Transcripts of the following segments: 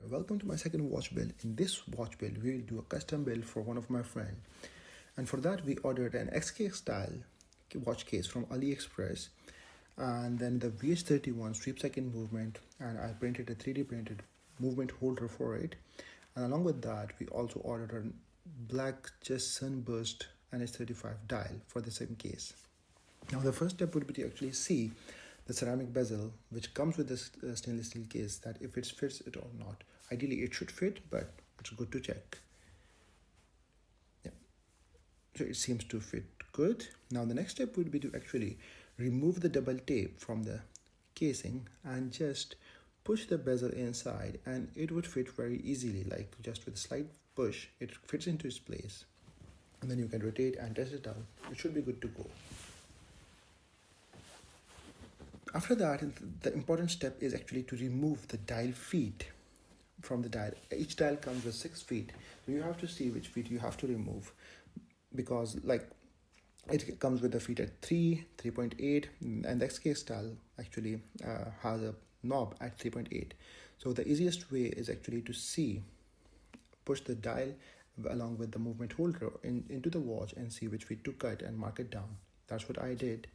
Welcome to my second watch build. In this watch build, we will do a custom build for one of my friends. And for that, we ordered an SKX style watch case from AliExpress. And then the Vh31 sweep second movement. And I printed a 3D printed movement holder for it. And along with that, we also ordered a black just sunburst NH35 dial for the same case. Now the first step would be to actually see the ceramic bezel which comes with this stainless steel case, that if it fits it or not. Ideally it should fit, but it's good to check. Yeah, so it seems to fit good. Now the next step would be to actually remove the double tape from the casing and just push the bezel inside, and it would fit very easily, like just with a slight push it fits into its place, and then you can rotate and test it out. It should be good to go. After that, the important step is actually to remove the dial feet from the dial. Each dial comes with 6 feet, so you have to see which feet you have to remove, because like it comes with the feet at 3, 3.8, and the SKX style actually has a knob at 3.8. So the easiest way is actually to push the dial along with the movement holder into the watch and see which feet to cut and mark it down. That's what I did.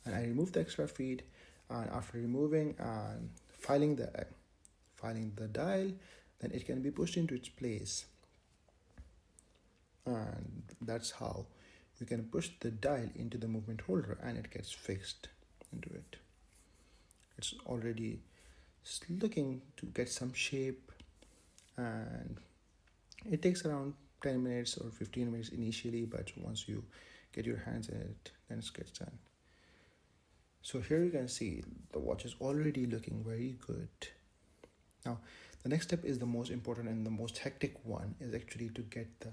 And I removed the extra feet, and after removing and filing the dial, then it can be pushed into its place. And that's how you can push the dial into the movement holder and it gets fixed into it. It's already looking to get some shape, and it takes around 10 minutes or 15 minutes initially, but once you get your hands in it, then it gets done. So here you can see the watch is already looking very good. Now, the next step is the most important and the most hectic one, is actually to get the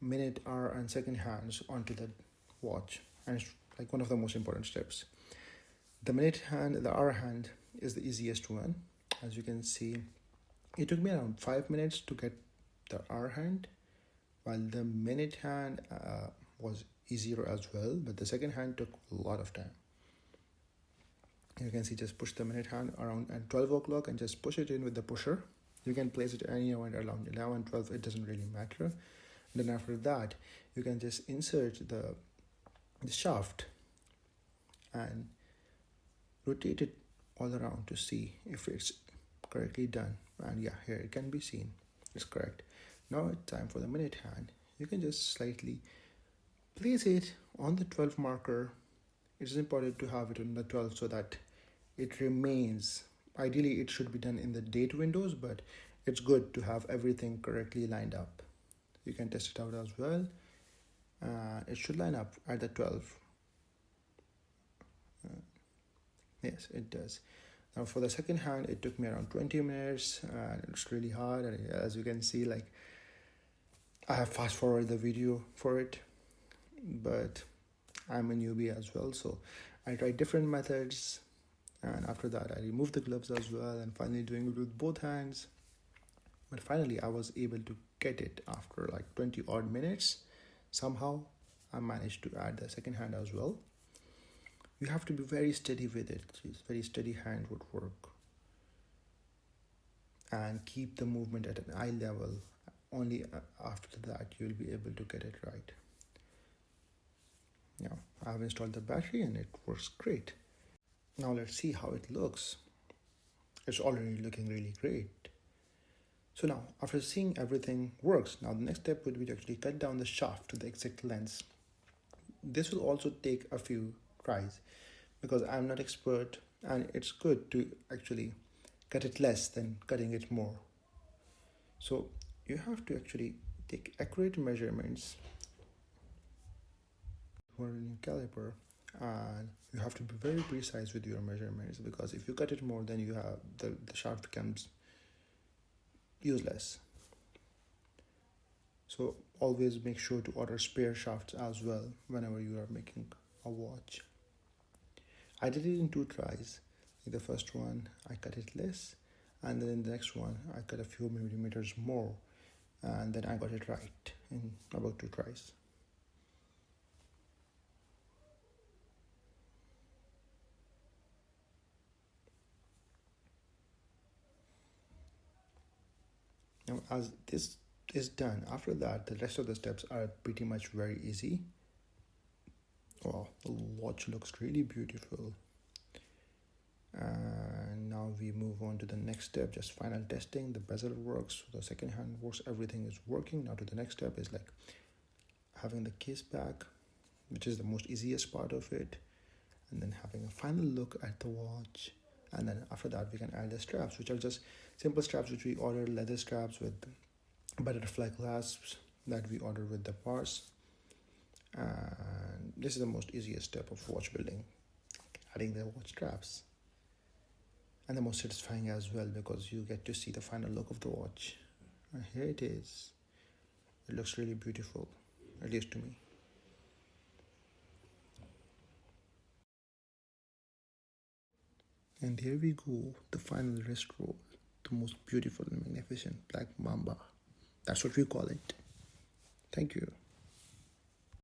minute, hour, and second hands onto the watch. And it's like one of the most important steps. The minute hand, the hour hand is the easiest one. As you can see, it took me around 5 minutes to get the hour hand, while the minute hand was easier as well, but the second hand took a lot of time. You can see, just push the minute hand around at 12 o'clock and just push it in with the pusher. You can place it anywhere around 11, 12, it doesn't really matter. Then after that, you can just insert the shaft and rotate it all around to see if it's correctly done. And yeah, here it can be seen, it's correct. Now it's time for the minute hand. You can just slightly place it on the 12 marker. It is important to have it on the 12 so that it remains. Ideally, it should be done in the date windows, but it's good to have everything correctly lined up. You can test it out as well. It should line up at the 12. Yes, it does. Now for the second hand, it took me around 20 minutes, and it's really hard. And as you can see, like I have fast forwarded the video for it, but I'm a newbie as well, so I tried different methods, and after that I removed the gloves as well, and finally doing it with both hands. But finally I was able to get it after like 20 odd minutes. Somehow I managed to add the second hand as well. You have to be very steady with it. Very steady hand would work, and keep the movement at an eye level. Only after that you'll be able to get it right. Now I have installed the battery and it works great. Now let's see how it looks. It's already looking really great. So now, after seeing everything works, now the next step would be to actually cut down the shaft to the exact length. This will also take a few tries, because I'm not expert, and it's good to actually cut it less than cutting it more. So you have to actually take accurate measurements for a new caliper, and you have to be very precise with your measurements, because if you cut it more, then you have the shaft becomes useless. So always make sure to order spare shafts as well whenever you are making a watch. I did it in 2 tries. The first one I cut it less, and then in the next one I cut a few millimeters more, and then I got it right in about 2 tries. Now, as this is done, after that, the rest of the steps are pretty much very easy. Wow, the watch looks really beautiful. And now we move on to the next step, just final testing. The bezel works, the second hand works, everything is working. Now to the next step is like having the case back, which is the most easiest part of it, and then having a final look at the watch. And then after that we can add the straps, which are just simple straps which we ordered, leather straps with butterfly clasps that we ordered with the parts. And this is the most easiest step of watch building, adding the watch straps. And the most satisfying as well, because you get to see the final look of the watch. And here it is. It looks really beautiful, at least to me. And here we go, the final wrist roll, the most beautiful and magnificent Black Mamba. That's what we call it. Thank you.